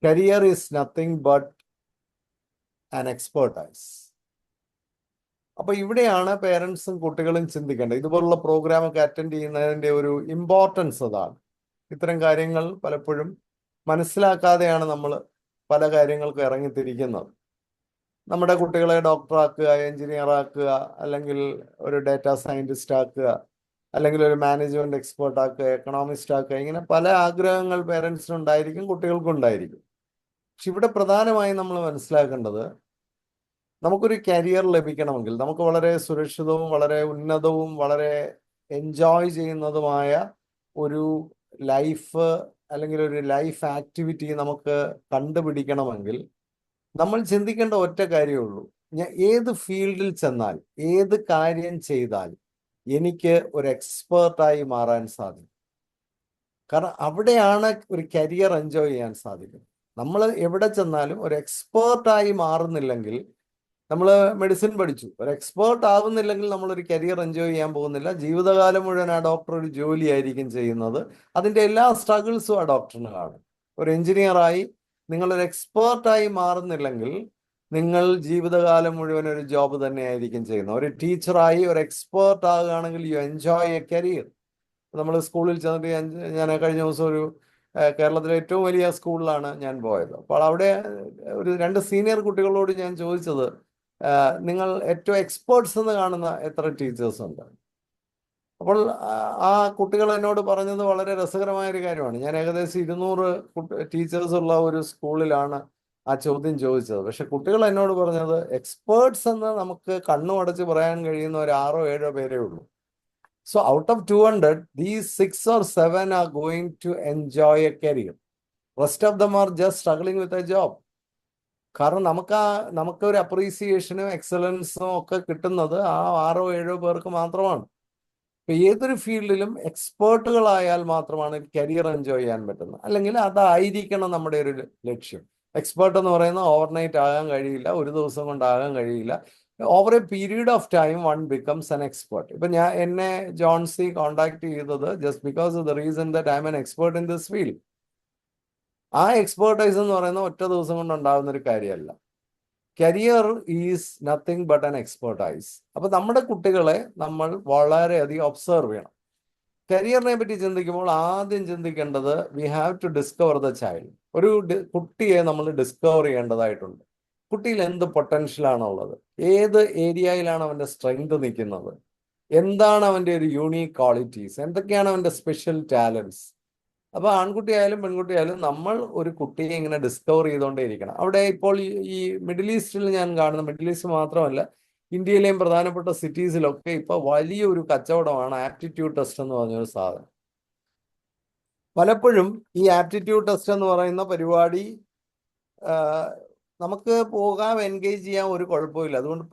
Career is nothing but an expertise. അപ്പൊ ഇവിടെയാണ് പേരൻസും കുട്ടികളും ചിന്തിക്കേണ്ടത്. ഇതുപോലുള്ള പ്രോഗ്രാമൊക്കെ അറ്റൻഡ് ചെയ്യുന്നതിന്റെ ഒരു ഇമ്പോർട്ടൻസ് അതാണ്. ഇത്തരം കാര്യങ്ങൾ പലപ്പോഴും മനസ്സിലാക്കാതെയാണ് നമ്മൾ പല കാര്യങ്ങൾക്കും ഇറങ്ങിത്തിരിക്കുന്നത്. നമ്മുടെ കുട്ടികളെ ഡോക്ടറാക്കുക, എഞ്ചിനീയർ ആക്കുക, അല്ലെങ്കിൽ ഒരു ഡാറ്റാ സയന്റിസ്റ്റ് ആക്കുക, അല്ലെങ്കിൽ ഒരു മാനേജ്മെന്റ് എക്സ്പേർട്ട് ആക്കുക, എക്കണോമിസ്റ്റ് ആക്കുക, ഇങ്ങനെ പല ആഗ്രഹങ്ങൾ പേരൻസിനുണ്ടായിരിക്കും, കുട്ടികൾക്കുണ്ടായിരിക്കും. പക്ഷെ ഇവിടെ പ്രധാനമായും നമ്മൾ മനസ്സിലാക്കേണ്ടത്, നമുക്കൊരു കരിയർ ലഭിക്കണമെങ്കിൽ, നമുക്ക് വളരെ സുരക്ഷിതവും വളരെ ഉന്നതവും വളരെ എൻജോയ് ചെയ്യുന്നതുമായ ഒരു ലൈഫ് അല്ലെങ്കിൽ ഒരു ലൈഫ് ആക്ടിവിറ്റി നമുക്ക് കണ്ടുപിടിക്കണമെങ്കിൽ നമ്മൾ ചിന്തിക്കേണ്ട ഒറ്റ കാര്യമേ ഉള്ളൂ. ഞാൻ ഏത് ഫീൽഡിൽ ചെന്നാൽ, ഏത് കാര്യം ചെയ്താൽ എനിക്ക് ഒരു എക്സ്പേർട്ടായി മാറാൻ സാധിക്കും. കാരണം അവിടെയാണ് ഒരു കരിയർ എൻജോയ് ചെയ്യാൻ സാധിക്കും. നമ്മൾ എവിടെ ചെന്നാലും ഒരു എക്സ്പേർട്ടായി മാറുന്നില്ലെങ്കിൽ, നമ്മൾ മെഡിസിൻ പഠിച്ചു, ഒരു എക്സ്പേർട്ട് ആവുന്നില്ലെങ്കിൽ നമ്മളൊരു കരിയർ എൻജോയ് ചെയ്യാൻ പോകുന്നില്ല. ജീവിതകാലം മുഴുവൻ ആ ഡോക്ടർ ഒരു ജോലിയായിരിക്കും ചെയ്യുന്നത്. അതിൻ്റെ എല്ലാ സ്ട്രഗിൾസും ആ ഡോക്ടറിന് കാണും. ഒരു എഞ്ചിനീയറായി നിങ്ങളൊരു എക്സ്പേർട്ടായി മാറുന്നില്ലെങ്കിൽ നിങ്ങൾ ജീവിതകാലം മുഴുവൻ ഒരു ജോബ് തന്നെയായിരിക്കും ചെയ്യുന്നത്. ഒരു ടീച്ചറായി ഒരു എക്സ്പേർട്ട് ആകുകയാണെങ്കിൽ യു എൻജോയ് എ കരിയർ. നമ്മൾ സ്കൂളിൽ ചെന്നിട്ട് ഞാൻ കഴിഞ്ഞ ദിവസം ഒരു കേരളത്തിലെ ഏറ്റവും വലിയ സ്കൂളിലാണ് ഞാൻ പോയത്. അപ്പോൾ അവിടെ ഒരു 2 സീനിയർ കുട്ടികളോട് ഞാൻ ചോദിച്ചത്, നിങ്ങൾ ഏറ്റവും എക്സ്പേർട്സ് എന്ന് കാണുന്ന എത്ര ടീച്ചേഴ്സ് ഉണ്ട്? അപ്പോൾ ആ കുട്ടികൾ എന്നോട് പറഞ്ഞത് വളരെ രസകരമായ ഒരു കാര്യമാണ്. ഞാൻ ഏകദേശം 200 ടീച്ചേഴ്സ് ഉള്ള ഒരു സ്കൂളിലാണ് ആ ചോദ്യം ചോദിച്ചത്. പക്ഷെ കുട്ടികൾ എന്നോട് പറഞ്ഞത്, എക്സ്പേർട്സ് എന്ന് നമുക്ക് കണ്ണുമടച്ച് പറയാൻ കഴിയുന്ന ഒരു 6-7 പേരേ ഉള്ളൂ. So out of 200, these 6 or 7 are going to enjoy a career. Rest of them are just struggling with a job. കാരണം നമുക്കൊരു അപ്രീസിയേഷനും എക്സലൻസും ഒക്കെ കിട്ടുന്നത് ആ 6-7 പേർക്ക് മാത്രമാണ്. ഇപ്പൊ ഏതൊരു ഫീൽഡിലും എക്സ്പേർട്ടുകളായാൽ മാത്രമാണ് കരിയർ എൻജോയ് ചെയ്യാൻ പറ്റുന്നത്. അല്ലെങ്കിൽ അതായിരിക്കണം നമ്മുടെ ഒരു ലക്ഷ്യം. എക്സ്പേർട്ട് എന്ന് പറയുന്നത് ഓവർനൈറ്റ് ആകാൻ കഴിയില്ല, ഒരു ദിവസം കൊണ്ടാകാൻ കഴിയില്ല. Over A period of time one becomes an expert. ഇപ്പൊ എന്നെ ജോൺസി കോണ്ടാക്ട് ചെയ്തത് just because of the reason that I M an expert in this field. ആ എക്സ്പേർട്ടൈസ് എന്ന് പറയുന്നത് ഒറ്റ ദിവസം കൊണ്ട് ഉണ്ടാകുന്ന ഒരു കാര്യമല്ല. Career is nothing but an expertise. അപ്പൊ നമ്മുടെ കുട്ടികളെ നമ്മൾ വളരെയധികം ഒബ്സർവ് ചെയ്യണം. കരിയറിനെ പറ്റി ചിന്തിക്കുമ്പോൾ ആദ്യം ചിന്തിക്കേണ്ടത്, we have to discover the child. ഒരു കുട്ടിയെ നമ്മൾ ഡിസ്കവർ ചെയ്യേണ്ടതായിട്ടുണ്ട്. കുട്ടിയിൽ എന്ത് പൊട്ടൻഷ്യലാണുള്ളത്, ഏത് ഏരിയയിലാണ് അവൻ്റെ സ്ട്രെങ്ത് നിൽക്കുന്നത്, എന്താണ് അവൻ്റെ ഒരു യൂണീക്ക് ക്വാളിറ്റീസ്, എന്തൊക്കെയാണ് അവൻ്റെ സ്പെഷ്യൽ ടാലൻസ്. അപ്പൊ ആൺകുട്ടിയായാലും പെൺകുട്ടിയായാലും നമ്മൾ ഒരു കുട്ടിയെ ഇങ്ങനെ ഡിസ്കവർ ചെയ്തുകൊണ്ടേയിരിക്കണം. അവിടെ ഇപ്പോൾ ഈ മിഡിൽ ഈസ്റ്റിൽ ഞാൻ കാണുന്ന, മിഡിൽ ഈസ്റ്റ് മാത്രമല്ല, ഇന്ത്യയിലെയും പ്രധാനപ്പെട്ട സിറ്റീസിലൊക്കെ ഇപ്പൊ വലിയൊരു കച്ചവടമാണ് ആപ്റ്റിറ്റ്യൂഡ് ടെസ്റ്റ് എന്ന് പറഞ്ഞൊരു സാധനം. പലപ്പോഴും ഈ ആപ്റ്റിറ്റ്യൂഡ് ടെസ്റ്റ് എന്ന് പറയുന്ന പരിപാടി നമുക്ക് പോകാം, എൻഗേജ് ചെയ്യാൻ ഒരു കുഴപ്പമില്ല. അതുകൊണ്ട്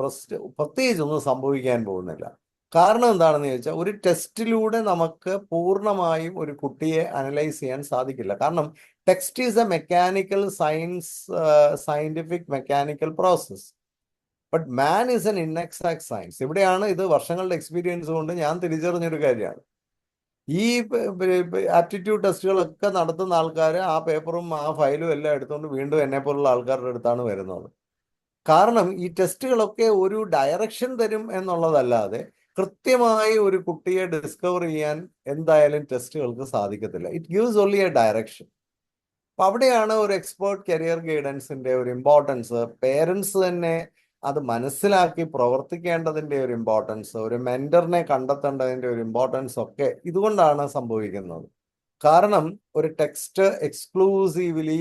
പ്രത്യേകിച്ചൊന്നും സംഭവിക്കാൻ പോകുന്നില്ല. കാരണം എന്താണെന്ന് ചോദിച്ചാൽ, ഒരു ടെസ്റ്റിലൂടെ നമുക്ക് പൂർണ്ണമായും ഒരു കുട്ടിയെ അനലൈസ് ചെയ്യാൻ സാധിക്കില്ല. കാരണം text is a mechanical science, scientific mechanical process. But man is an inexact science. ഇവിടെയാണ് ഇത് വർഷങ്ങളുടെ എക്സ്പീരിയൻസ് കൊണ്ട് ഞാൻ തിരിച്ചറിഞ്ഞൊരു കാര്യമാണ്. ഈ ആപ്റ്റിറ്റ്യൂഡ് ടെസ്റ്റുകളൊക്കെ നടത്തുന്ന ആൾക്കാർ ആ പേപ്പറും ആ ഫയലും എല്ലാം എടുത്തുകൊണ്ട് വീണ്ടും എന്നെ പോലുള്ള ആൾക്കാരുടെ അടുത്താണ് വരുന്നത്. കാരണം ഈ ടെസ്റ്റുകളൊക്കെ ഒരു ഡയറക്ഷൻ തരും എന്നുള്ളതല്ലാതെ കൃത്യമായി ഒരു കുട്ടിയെ ഡിസ്കവർ ചെയ്യാൻ എന്തായാലും ടെസ്റ്റുകൾക്ക് സാധിക്കത്തില്ല. It gives only A direction. അപ്പൊ അവിടെയാണ് ഒരു എക്സ്പേർട്ട് കരിയർ ഗൈഡൻസിന്റെ ഒരു ഇമ്പോർട്ടൻസ്. പേരൻസ് തന്നെ അത് മനസ്സിലാക്കി പ്രവർത്തിക്കേണ്ടതിന്റെ ഒരു ഇമ്പോർട്ടൻസ്, ഒരു മെന്ററിനെ കണ്ടെത്തേണ്ടതിന്റെ ഒരു ഇമ്പോർട്ടൻസ് ഒക്കെ ഇതുകൊണ്ടാണ് സംഭവിക്കുന്നത്. കാരണം ഒരു ടെക്സ്റ്റ് എക്സ്ക്ലൂസീവ്ലി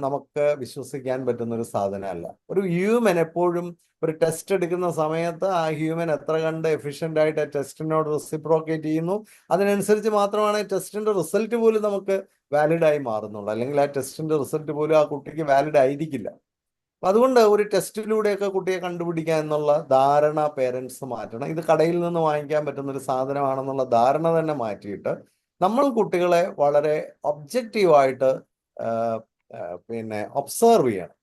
നമുക്ക് വിശ്വസിക്കാൻ പറ്റുന്ന ഒരു സാധനമല്ല. ഒരു ഹ്യൂമൻ എപ്പോഴും ഒരു ടെസ്റ്റ് എടുക്കുന്ന സമയത്ത് ആ ഹ്യൂമൻ എത്ര കണ്ട് എഫിഷ്യൻ്റ് ആയിട്ട് ആ ടെസ്റ്റിനോട് റെസിപ്രോക്കേറ്റ് ചെയ്യുന്നു, അതിനനുസരിച്ച് മാത്രമാണ് ടെസ്റ്റിന്റെ റിസൾട്ട് പോലും നമുക്ക് വാലിഡ് ആയി മാറുന്നുള്ളൂ. അല്ലെങ്കിൽ ആ ടെസ്റ്റിന്റെ റിസൾട്ട് പോലും ആ കുട്ടിക്ക് വാലിഡ് ആയിരിക്കില്ല. അതുകൊണ്ട് ഒരു ടെസ്റ്റിലൂടെയൊക്കെ കുട്ടിയെ കണ്ടുപിടിക്കുക എന്നുള്ള ധാരണ പേരൻസ് മാറ്റണം. ഇത് കടയിൽ നിന്ന് വാങ്ങിക്കാൻ പറ്റുന്ന ഒരു സാധനമാണെന്നുള്ള ധാരണ തന്നെ മാറ്റിയിട്ട് നമ്മൾ കുട്ടികളെ വളരെ ഒബ്ജക്റ്റീവായിട്ട് ഒബ്സർവ് ചെയ്യണം.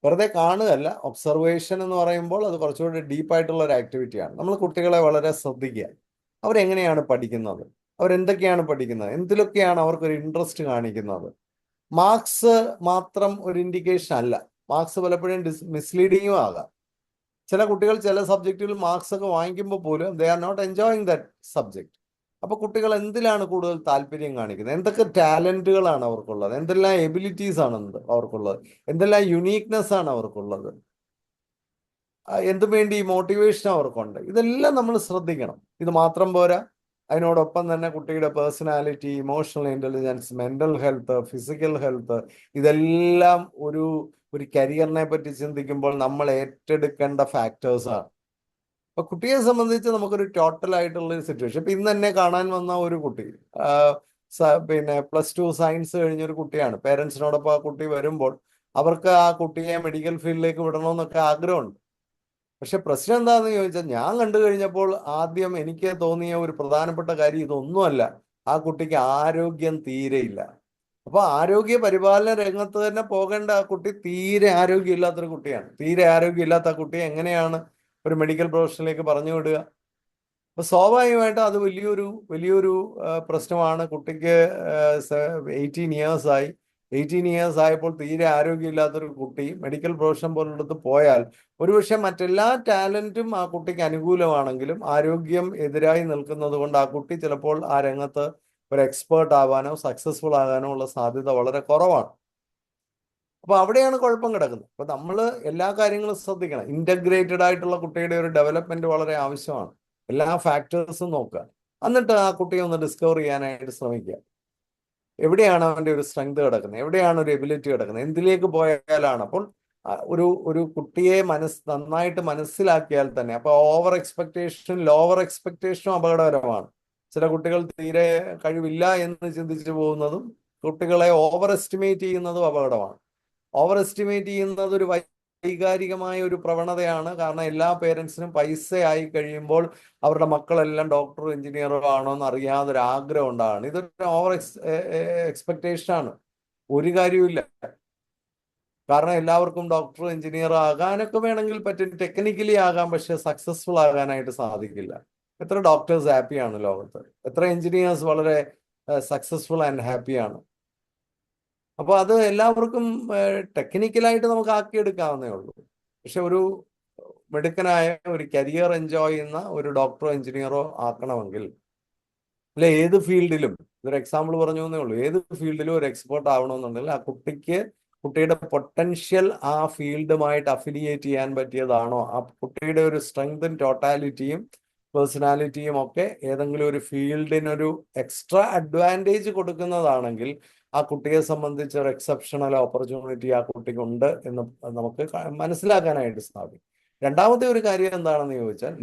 വെറുതെ കാണുകയല്ല. ഒബ്സർവേഷൻ എന്ന് പറയുമ്പോൾ അത് കുറച്ചുകൂടി ഡീപ്പായിട്ടുള്ള ഒരു ആക്ടിവിറ്റിയാണ്. നമ്മൾ കുട്ടികളെ വളരെ ശ്രദ്ധിക്കുക. അവരെങ്ങനെയാണ് പഠിക്കുന്നത്, അവരെന്തൊക്കെയാണ് പഠിക്കുന്നത്, എന്തിലൊക്കെയാണ് അവർക്കൊരു ഇൻട്രസ്റ്റ് കാണിക്കുന്നത്, മാർക്സ് മാത്രം ഒരു ഇൻഡിക്കേഷൻ അല്ല. മാർക്സ് പലപ്പോഴും മിസ്ലീഡിങ്ങും ആകാം. ചില കുട്ടികൾ ചില സബ്ജക്റ്റുകൾ മാർക്സ് ഒക്കെ വാങ്ങിക്കുമ്പോൾ പോലും they are not enjoying that subject. അപ്പൊ കുട്ടികൾ എന്തിലാണ് കൂടുതൽ താല്പര്യം കാണിക്കുന്നത്, എന്തൊക്കെ ടാലന്റുകളാണ് അവർക്കുള്ളത്, എന്തെല്ലാം എബിലിറ്റീസ് ആണ് അവർക്കുള്ളത്, എന്തെല്ലാം യുണീക്നെസ് ആണ് അവർക്കുള്ളത്, എന്തു വേണ്ടി മോട്ടിവേഷൻ അവർക്കുണ്ട്, ഇതെല്ലാം നമ്മൾ ശ്രദ്ധിക്കണം. ഇത് മാത്രം പോരാ, അതിനോടൊപ്പം തന്നെ കുട്ടിയുടെ personality, emotional intelligence, mental health, physical health, ഇതെല്ലാം ഒരു കരിയറിനെ പറ്റി ചിന്തിക്കുമ്പോൾ നമ്മൾ ഏറ്റെടുക്കേണ്ട ഫാക്ടേഴ്സാണ്. അപ്പൊ കുട്ടിയെ സംബന്ധിച്ച് നമുക്കൊരു ടോട്ടൽ ആയിട്ടുള്ള ഒരു സിറ്റുവേഷൻ. ഇപ്പൊ ഇന്ന് എന്നെ കാണാൻ വന്ന ഒരു കുട്ടി, പിന്നെ +2 സയൻസ് കഴിഞ്ഞൊരു കുട്ടിയാണ്. പേരൻസിനോടൊപ്പം ആ കുട്ടി വരുമ്പോൾ അവർക്ക് ആ കുട്ടിയെ മെഡിക്കൽ ഫീൽഡിലേക്ക് വിടണമെന്നൊക്കെ ആഗ്രഹമുണ്ട്. പക്ഷെ പ്രശ്നം എന്താണെന്ന് ചോദിച്ചാൽ, ഞാൻ കണ്ടു കഴിഞ്ഞപ്പോൾ ആദ്യം എനിക്ക് തോന്നിയ ഒരു പ്രധാനപ്പെട്ട കാര്യം ഇതൊന്നുമല്ല, ആ കുട്ടിക്ക് ആരോഗ്യം തീരെയില്ല. അപ്പൊ ആരോഗ്യ പരിപാലന രംഗത്ത് തന്നെ പോകേണ്ട ആ കുട്ടി തീരെ ആരോഗ്യമില്ലാത്തൊരു കുട്ടിയാണ്. തീരെ ആരോഗ്യമില്ലാത്ത ആ കുട്ടിയെ എങ്ങനെയാണ് ഒരു മെഡിക്കൽ പ്രൊഫഷനിലേക്ക് പറഞ്ഞു വിടുക? അപ്പൊ സ്വാഭാവികമായിട്ടും അത് വലിയൊരു പ്രശ്നമാണ്. കുട്ടിക്ക് 18 ഇയേഴ്സ് ആയി. 18 ഇയേഴ്സ് ആയപ്പോൾ തീരെ ആരോഗ്യമില്ലാത്തൊരു കുട്ടി മെഡിക്കൽ പ്രൊഫഷൻ പോലുള്ളത് പോയാൽ ഒരുപക്ഷെ മറ്റെല്ലാ ടാലന്റും ആ കുട്ടിക്ക് അനുകൂലമാണെങ്കിലും ആരോഗ്യം എതിരായി നിൽക്കുന്നത് കൊണ്ട് ആ കുട്ടി ചിലപ്പോൾ ആ രംഗത്ത് ഒരു എക്സ്പേർട്ട് ആവാനോ സക്സസ്ഫുൾ ആകാനോ ഉള്ള സാധ്യത വളരെ കുറവാണ്. അപ്പൊ അവിടെയാണ് കുഴപ്പം കിടക്കുന്നത്. അപ്പൊ നമ്മൾ എല്ലാ കാര്യങ്ങളും ശ്രദ്ധിക്കണം. ഇന്റഗ്രേറ്റഡ് ആയിട്ടുള്ള കുട്ടിയുടെ ഒരു ഡെവലപ്മെന്റ് വളരെ ആവശ്യമാണ്. എല്ലാ ഫാക്ടേഴ്സും നോക്കുക, എന്നിട്ട് ആ കുട്ടിയെ ഒന്ന് ഡിസ്കവർ ചെയ്യാനായിട്ട് ശ്രമിക്കുക. എവിടെയാണ് അവന്റെ ഒരു സ്ട്രെങ്ത് കിടക്കുന്നത്, എവിടെയാണ് ഒരു എബിലിറ്റി കിടക്കുന്നത്, എന്തിലേക്ക് പോയാലാണ്. അപ്പോൾ ഒരു കുട്ടിയെ നന്നായിട്ട് മനസ്സിലാക്കിയാൽ തന്നെ, അപ്പൊ ഓവർ എക്സ്പെക്ടേഷൻ ലോവർ എക്സ്പെക്ടേഷനും അപകടകരമാണ്. ചില കുട്ടികൾ തീരെ കഴിവില്ല എന്ന് ചിന്തിച്ചു പോകുന്നതും കുട്ടികളെ ഓവർ എസ്റ്റിമേറ്റ് ചെയ്യുന്നതും അപകടമാണ്. ഓവർ എസ്റ്റിമേറ്റ് ചെയ്യുന്നത് ഒരു വൈകാരികമായ ഒരു പ്രവണതയാണ്. കാരണം എല്ലാ പേരൻസിനും പൈസ ആയി കഴിയുമ്പോൾ അവരുടെ മക്കളെല്ലാം ഡോക്ടറോ എഞ്ചിനീയറോ ആണോ എന്ന് അറിയാതെ ഒരു ആഗ്രഹം ഉണ്ടാണ്. ഇതൊരു ഓവർ എക്സ്പെക്ടേഷൻ ആണ്. ഒരു കാര്യമില്ല. കാരണം എല്ലാവർക്കും ഡോക്ടറോ എഞ്ചിനീയറോ ആകാനൊക്കെ വേണമെങ്കിൽ പറ്റും, ടെക്നിക്കലി ആകാം, പക്ഷെ സക്സസ്ഫുൾ ആകാനായിട്ട് സാധിക്കില്ല. എത്ര ഡോക്ടേഴ്സ് ഹാപ്പിയാണ് ലോകത്ത്, എത്ര എഞ്ചിനീയേഴ്സ് വളരെ സക്സസ്ഫുൾ ആൻഡ് ഹാപ്പിയാണ്. അപ്പോൾ അത് എല്ലാവർക്കും ടെക്നിക്കലായിട്ട് നമുക്ക് ആക്കിയെടുക്കാവുന്നേ ഉള്ളൂ. പക്ഷെ ഒരു മിടുക്കനായ ഒരു കരിയർ എൻജോയ് ചെയ്യുന്ന ഒരു ഡോക്ടറോ എഞ്ചിനീയറോ ആക്കണമെങ്കിൽ, അല്ലെ ഏത് ഫീൽഡിലും, ഇതൊരു എക്സാമ്പിൾ പറഞ്ഞു എന്നേ ഉള്ളൂ, ഏത് ഫീൽഡിലും ഒരു എക്സ്പേർട്ട് ആവണമെന്നുണ്ടെങ്കിൽ ആ കുട്ടിയുടെ പൊട്ടൻഷ്യൽ ആ ഫീൽഡുമായിട്ട് അഫിലിയേറ്റ് ചെയ്യാൻ പറ്റിയതാണോ, ആ കുട്ടിയുടെ ഒരു സ്ട്രെങ്തും ടോട്ടാലിറ്റിയും പേഴ്സണാലിറ്റിയും ഒക്കെ ഏതെങ്കിലും ഒരു ഫീൽഡിനൊരു എക്സ്ട്രാ അഡ്വാൻറ്റേജ് കൊടുക്കുന്നതാണെങ്കിൽ ആ കുട്ടിയെ സംബന്ധിച്ച് ഒരു എക്സെപ്ഷണൽ ഓപ്പർച്യൂണിറ്റി ആ കുട്ടിക്കുണ്ട് എന്ന് നമുക്ക് മനസ്സിലാക്കാനായിട്ട് സാധിക്കും. രണ്ടാമത്തെ ഒരു കാര്യം എന്താണെന്ന് ചോദിച്ചാൽ,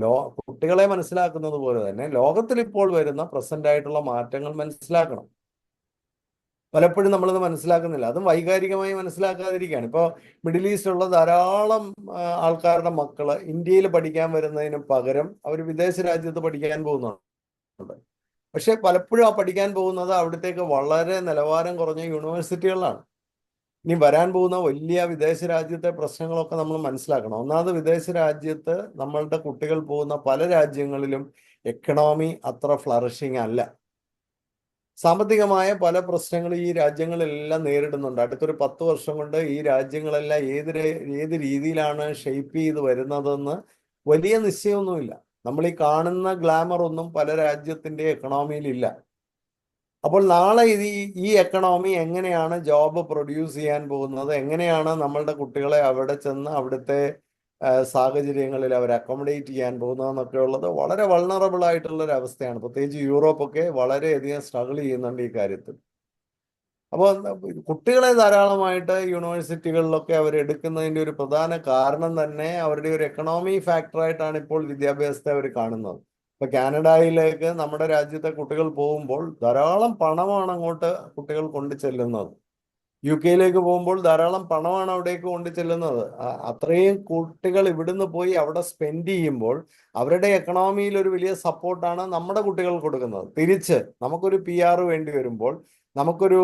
കുട്ടികളെ മനസ്സിലാക്കുന്നത് പോലെ തന്നെ ലോകത്തിൽ ഇപ്പോൾ വരുന്ന പ്രസന്റ് ആയിട്ടുള്ള മാറ്റങ്ങൾ മനസ്സിലാക്കണം. പലപ്പോഴും നമ്മളത് മനസ്സിലാക്കുന്നില്ല, അതും വൈകാരികമായി മനസ്സിലാക്കാതിരിക്കുകയാണ്. ഇപ്പോൾ മിഡിൽ ഈസ്റ്റിലുള്ള ധാരാളം ആൾക്കാരുടെ മക്കള് ഇന്ത്യയിൽ പഠിക്കാൻ വരുന്നതിന് പകരം അവർ വിദേശ രാജ്യത്ത് പഠിക്കാൻ പോകുന്നുണ്ട്. പക്ഷെ പലപ്പോഴും ആ പഠിക്കാൻ പോകുന്നത് അവിടത്തേക്ക് വളരെ നിലവാരം കുറഞ്ഞ യൂണിവേഴ്സിറ്റികളിലാണ്. ഇനി വരാൻ പോകുന്ന വലിയ വിദേശ രാജ്യത്തെ പ്രശ്നങ്ങളൊക്കെ നമ്മൾ മനസ്സിലാക്കണം. ഒന്നാമത്, വിദേശ രാജ്യത്ത് നമ്മളുടെ കുട്ടികൾ പോകുന്ന പല രാജ്യങ്ങളിലും എക്കണോമി അത്ര ഫ്ലറിഷിങ് അല്ല. സാമ്പത്തികമായ പല പ്രശ്നങ്ങളും ഈ രാജ്യങ്ങളെല്ലാം നേരിടുന്നുണ്ട്. അടുത്തൊരു 10 വർഷം കൊണ്ട് ഈ രാജ്യങ്ങളെല്ലാം ഏത് രീതിയിലാണ് ഷെയ്പ്പ് ചെയ്ത് വരുന്നതെന്ന് വലിയ നിശ്ചയമൊന്നുമില്ല. നമ്മൾ ഈ കാണുന്ന ഗ്ലാമർ ഒന്നും പല രാജ്യത്തിന്റെ എക്കണോമിയിലില്ല. അപ്പോൾ നാളെ ഈ എക്കണോമി എങ്ങനെയാണ് ജോബ് പ്രൊഡ്യൂസ് ചെയ്യാൻ പോകുന്നത്, എങ്ങനെയാണ് നമ്മളുടെ കുട്ടികളെ അവിടെ ചെന്ന് അവിടുത്തെ സാഹചര്യങ്ങളിൽ അവർ അക്കോമഡേറ്റ് ചെയ്യാൻ പോകുന്നതെന്നൊക്കെ ഉള്ളത് വളരെ വൾണറബിൾ ആയിട്ടുള്ള ഒരു അവസ്ഥയാണ്. പ്രത്യേകിച്ച് യൂറോപ്പൊക്കെ വളരെയധികം സ്ട്രഗിൾ ചെയ്യുന്നുണ്ട് ഈ കാര്യത്തിൽ. അപ്പോൾ കുട്ടികളെ ധാരാളമായിട്ട് യൂണിവേഴ്സിറ്റികളിലൊക്കെ അവർ എടുക്കുന്നതിൻ്റെ ഒരു പ്രധാന കാരണം തന്നെ അവരുടെ ഒരു എക്കണോമി ഫാക്ടറായിട്ടാണ് ഇപ്പോൾ വിദ്യാഭ്യാസത്തെ അവർ കാണുന്നത്. ഇപ്പൊ കാനഡയിലേക്ക് നമ്മുടെ രാജ്യത്തെ കുട്ടികൾ പോകുമ്പോൾ ധാരാളം പണമാണ് അങ്ങോട്ട് കുട്ടികൾ കൊണ്ടു ചെല്ലുന്നത്. UK പോകുമ്പോൾ ധാരാളം പണമാണ് അവിടേക്ക് കൊണ്ടു ചെല്ലുന്നത്. അത്രയും കുട്ടികൾ ഇവിടുന്ന് പോയി അവിടെ സ്പെൻഡ് ചെയ്യുമ്പോൾ അവരുടെ എക്കണോമിയിൽ ഒരു വലിയ സപ്പോർട്ടാണ് നമ്മുടെ കുട്ടികൾ കൊടുക്കുന്നത്. തിരിച്ച് നമുക്കൊരു PR വേണ്ടി വരുമ്പോൾ, നമുക്കൊരു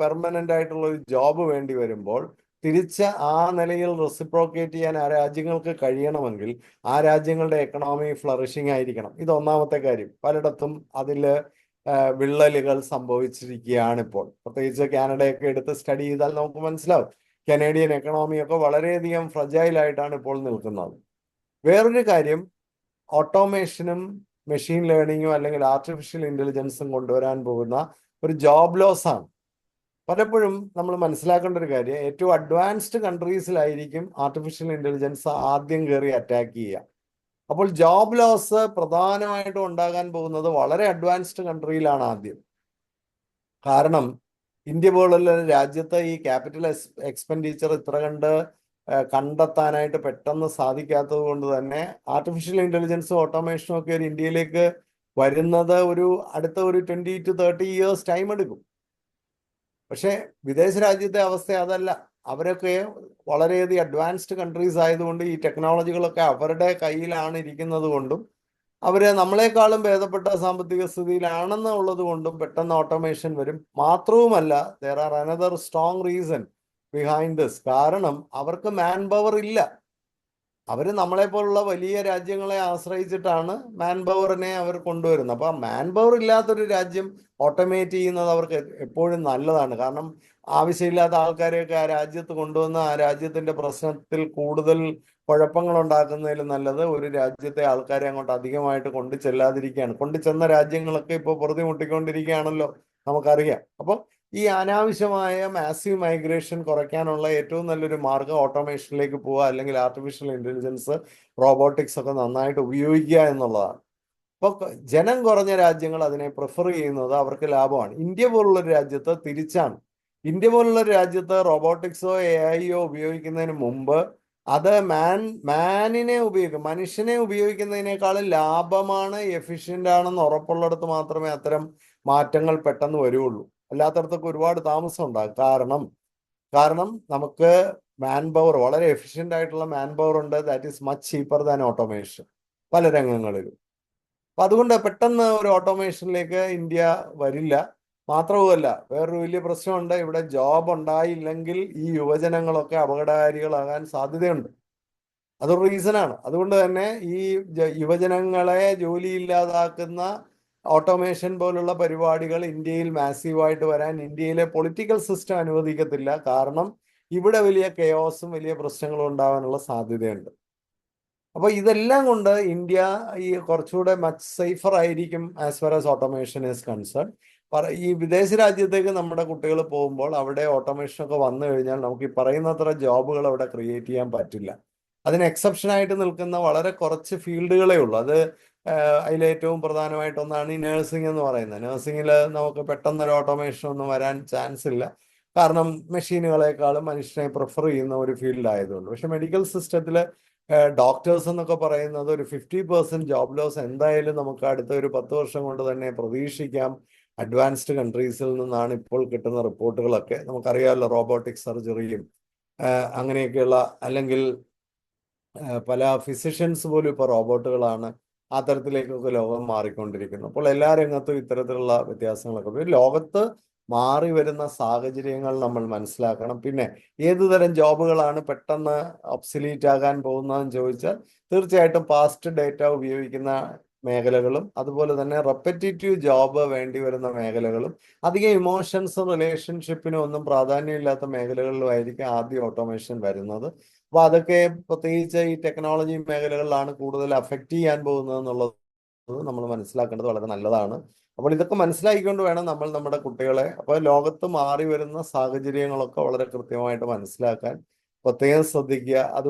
പെർമനന്റ് ആയിട്ടുള്ള ഒരു ജോബ് വേണ്ടി വരുമ്പോൾ, തിരിച്ച് ആ നിലയിൽ റെസിപ്രോക്കേറ്റ് ചെയ്യാൻ ആ രാജ്യങ്ങൾക്ക് കഴിയണമെങ്കിൽ ആ രാജ്യങ്ങളുടെ എക്കണോമി ഫ്ലറിഷിംഗ് ആയിരിക്കണം. ഇത് ഒന്നാമത്തെ കാര്യം. പലയിടത്തും അതിൽ വിള്ളലുകൾ സംഭവിച്ചിരിക്കുകയാണ് ഇപ്പോൾ. പ്രത്യേകിച്ച് കാനഡയൊക്കെ എടുത്ത് സ്റ്റഡി ചെയ്താൽ നമുക്ക് മനസ്സിലാവും കനേഡിയൻ എക്കണോമിയൊക്കെ വളരെയധികം ഫ്രജൈലായിട്ടാണ് ഇപ്പോൾ നിൽക്കുന്നത്. വേറൊരു കാര്യം, ഓട്ടോമേഷനും മെഷീൻ ലേണിങ്ങും അല്ലെങ്കിൽ ആർട്ടിഫിഷ്യൽ ഇന്റലിജൻസും കൊണ്ടുവരാൻ പോകുന്ന ഒരു ജോബ് ലോസ് ആണ്. പലപ്പോഴും നമ്മൾ മനസ്സിലാക്കേണ്ട ഒരു കാര്യം, ഏറ്റവും അഡ്വാൻസ്ഡ് കൺട്രീസിലായിരിക്കും ആർട്ടിഫിഷ്യൽ ഇന്റലിജൻസ് ആദ്യം കയറി അറ്റാക്ക് ചെയ്യുക. അപ്പോൾ ജോബ് ലോസ് പ്രധാനമായിട്ടും ഉണ്ടാകാൻ പോകുന്നത് വളരെ അഡ്വാൻസ്ഡ് കൺട്രിയിലാണ് ആദ്യം. കാരണം ഇന്ത്യ പോലുള്ള രാജ്യത്ത് ഈ ക്യാപിറ്റൽ എക്സ്പെൻഡിച്ചർ ഇത്ര കണ്ട് കണ്ടെത്താനായിട്ട് പെട്ടെന്ന് സാധിക്കാത്തത് കൊണ്ട് തന്നെ ആർട്ടിഫിഷ്യൽ ഇന്റലിജൻസും ഓട്ടോമേഷനും ഒക്കെ ഒരു ഇന്ത്യയിലേക്ക് വരുന്നത് അടുത്ത ഒരു 20 to 30 years ടൈം എടുക്കും. പക്ഷെ വിദേശ രാജ്യത്തെ അവസ്ഥ അതല്ല. അവരൊക്കെ വളരെയധികം അഡ്വാൻസ്ഡ് കൺട്രീസ് ആയതുകൊണ്ട് ഈ ടെക്നോളജികളൊക്കെ അവരുടെ കയ്യിലാണ് ഇരിക്കുന്നത് കൊണ്ടും അവര് നമ്മളെക്കാളും ഭേദപ്പെട്ട സാമ്പത്തിക സ്ഥിതിയിലാണെന്നുള്ളത് കൊണ്ടും പെട്ടെന്ന് ഓട്ടോമേഷൻ വരും. മാത്രവുമല്ല, there are another strong reason behind this. കാരണം അവർക്ക് മാൻ പവർ ഇല്ല. അവര് നമ്മളെ പോലുള്ള വലിയ രാജ്യങ്ങളെ ആശ്രയിച്ചിട്ടാണ് മാൻ പവറിനെ അവർ കൊണ്ടുവരുന്നത്. അപ്പൊ മാൻ പവർ ഇല്ലാത്തൊരു രാജ്യം ഓട്ടോമേറ്റ് ചെയ്യുന്നത് അവർക്ക് എപ്പോഴും നല്ലതാണ്. കാരണം ആവശ്യമില്ലാത്ത ആൾക്കാരെയൊക്കെ ആ രാജ്യത്ത് കൊണ്ടുവന്ന് ആ രാജ്യത്തിന്റെ പ്രശ്നത്തിൽ കൂടുതൽ കുഴപ്പങ്ങൾ ഉണ്ടാക്കുന്നതിലും നല്ലത് ഒരു രാജ്യത്തെ ആൾക്കാരെ അങ്ങോട്ട് അധികമായിട്ട് കൊണ്ടു ചെല്ലാതിരിക്കുകയാണ്. കൊണ്ടു ചെന്ന രാജ്യങ്ങളൊക്കെ ഇപ്പോൾ പൊറുതിമുട്ടിക്കൊണ്ടിരിക്കുകയാണല്ലോ, നമുക്കറിയാം. അപ്പോൾ ഈ അനാവശ്യമായ മാസീവ് മൈഗ്രേഷൻ കുറയ്ക്കാനുള്ള ഏറ്റവും നല്ലൊരു മാർഗം ഓട്ടോമേഷനിലേക്ക് പോവുക, അല്ലെങ്കിൽ ആർട്ടിഫിഷ്യൽ ഇന്റലിജൻസ്, റോബോട്ടിക്സ് ഒക്കെ നന്നായിട്ട് ഉപയോഗിക്കുക എന്നുള്ളതാണ്. അപ്പോൾ ജനം കുറഞ്ഞ രാജ്യങ്ങൾ അതിനെ പ്രിഫർ ചെയ്യുന്നത് അവർക്ക് ലാഭമാണ്. ഇന്ത്യ പോലുള്ളൊരു രാജ്യത്ത് തിരിച്ചാണ്. ഇന്ത്യ പോലുള്ളൊരു രാജ്യത്ത് റോബോട്ടിക്സോ AI ഉപയോഗിക്കുന്നതിന് മുമ്പ് അത് മനുഷ്യനെ ഉപയോഗിക്കുന്നതിനേക്കാളും ലാഭമാണ്, എഫിഷ്യൻ്റ് ആണെന്ന് ഉറപ്പുള്ളിടത്ത് മാത്രമേ അത്തരം മാറ്റങ്ങൾ പെട്ടെന്ന് വരുള്ളൂ. അല്ലാത്തടത്തൊക്കെ ഒരുപാട് താമസം ഉണ്ടാകും. കാരണം നമുക്ക് മാൻ പവർ, വളരെ എഫിഷ്യൻ്റ് ആയിട്ടുള്ള മാൻ പവർ ഉണ്ട്. That is much cheaper than automation പല രംഗങ്ങളിലും. അപ്പൊ അതുകൊണ്ട് പെട്ടെന്ന് ഒരു ഓട്ടോമേഷനിലേക്ക് ഇന്ത്യ വരില്ല. മാത്രവുമല്ല, വേറൊരു വലിയ പ്രശ്നമുണ്ട്. ഇവിടെ ജോബ് ഉണ്ടായില്ലെങ്കിൽ ഈ യുവജനങ്ങളൊക്കെ അപകടകാരികളാകാൻ സാധ്യതയുണ്ട്. അതൊരു റീസണാണ്. അതുകൊണ്ട് തന്നെ ഈ യുവജനങ്ങളെ ജോലിയില്ലാതാക്കുന്ന ഓട്ടോമേഷൻ പോലുള്ള പരിപാടികൾ ഇന്ത്യയിൽ മാസീവായിട്ട് വരാൻ ഇന്ത്യയിലെ പൊളിറ്റിക്കൽ സിസ്റ്റം അനുവദിക്കത്തില്ല. കാരണം ഇവിടെ വലിയ കെയോസും വലിയ പ്രശ്നങ്ങളും ഉണ്ടാവാനുള്ള സാധ്യതയുണ്ട്. അപ്പോൾ ഇതെല്ലാം കൊണ്ട് ഇന്ത്യ ഈ കുറച്ചുകൂടെ മച്ച് സേഫർ ആയിരിക്കും as far as automation is concern. ഈ വിദേശ രാജ്യത്തേക്ക് നമ്മുടെ കുട്ടികൾ പോകുമ്പോൾ അവിടെ ഓട്ടോമേഷൻ ഒക്കെ വന്നു കഴിഞ്ഞാൽ നമുക്ക് ഈ പറയുന്നത്ര ജോബുകൾ അവിടെ ക്രിയേറ്റ് ചെയ്യാൻ പറ്റില്ല. അതിന് എക്സെപ്ഷൻ ആയിട്ട് നിൽക്കുന്ന വളരെ കുറച്ച് ഫീൽഡുകളേ ഉള്ളൂ. അത് അതിലേറ്റവും പ്രധാനമായിട്ടൊന്നാണ് ഈ നഴ്സിംഗ് എന്ന് പറയുന്നത്. നഴ്സിംഗിൽ നമുക്ക് പെട്ടെന്നൊരു ഓട്ടോമേഷൻ ഒന്നും വരാൻ ചാൻസ് ഇല്ല. കാരണം മെഷീനുകളെക്കാളും മനുഷ്യനെ പ്രിഫർ ചെയ്യുന്ന ഒരു ഫീൽഡ് ആയതുകൊണ്ട്. പക്ഷെ മെഡിക്കൽ സിസ്റ്റത്തിൽ ഡോക്ടേഴ്സ് എന്നൊക്കെ പറയുന്നത് ഒരു 50% ജോബ് ലോസ് എന്തായാലും നമുക്ക് അടുത്ത ഒരു 10 വർഷം കൊണ്ട് തന്നെ പ്രതീക്ഷിക്കാം. അഡ്വാൻസ്ഡ് കൺട്രീസിൽ നിന്നാണ് ഇപ്പോൾ കിട്ടുന്ന റിപ്പോർട്ടുകളൊക്കെ. നമുക്കറിയാമല്ലോ, റോബോട്ടിക് സർജറിയും അങ്ങനെയൊക്കെയുള്ള, അല്ലെങ്കിൽ പല ഫിസിഷ്യൻസ് പോലും ഇപ്പോൾ റോബോട്ടുകളാണ്. ആ തരത്തിലേക്കൊക്കെ ലോകം മാറിക്കൊണ്ടിരിക്കുന്നു. അപ്പോൾ എല്ലാ രംഗത്തും ഇത്തരത്തിലുള്ള വ്യത്യാസങ്ങളൊക്കെ ലോകത്ത് മാറി വരുന്ന സാഹചര്യങ്ങൾ നമ്മൾ മനസ്സിലാക്കണം. പിന്നെ ഏതുതരം ജോബുകളാണ് പെട്ടെന്ന് ഒബ്സലീറ്റ് ആകാൻ പോകുന്നതെന്ന് ചോദിച്ചാൽ തീർച്ചയായിട്ടും പാസ്റ്റ് ഡേറ്റ ഉപയോഗിക്കുന്ന മേഖലകളും അതുപോലെ തന്നെ റെപ്പറ്റേറ്റീവ് ജോബ് വേണ്ടി വരുന്ന മേഖലകളും അധികം ഇമോഷൻസും റിലേഷൻഷിപ്പിനും ഒന്നും പ്രാധാന്യമില്ലാത്ത മേഖലകളിലുമായിരിക്കും ആദ്യം ഓട്ടോമേഷൻ വരുന്നത്. അപ്പൊ അതൊക്കെ പ്രത്യേകിച്ച് ഈ ടെക്നോളജി മേഖലകളിലാണ് കൂടുതൽ അഫക്റ്റ് ചെയ്യാൻ പോകുന്നത് എന്നുള്ളത് നമ്മൾ മനസ്സിലാക്കേണ്ടത് വളരെ നല്ലതാണ്. അപ്പോൾ ഇതൊക്കെ മനസ്സിലാക്കിക്കൊണ്ട് വേണം നമ്മൾ നമ്മുടെ കുട്ടികളെ, അപ്പോൾ ലോകത്ത് മാറി വരുന്ന സാഹചര്യങ്ങളൊക്കെ വളരെ കൃത്യമായിട്ട് മനസ്സിലാക്കാൻ പ്രത്യേകം ശ്രദ്ധിക്കുക. അത്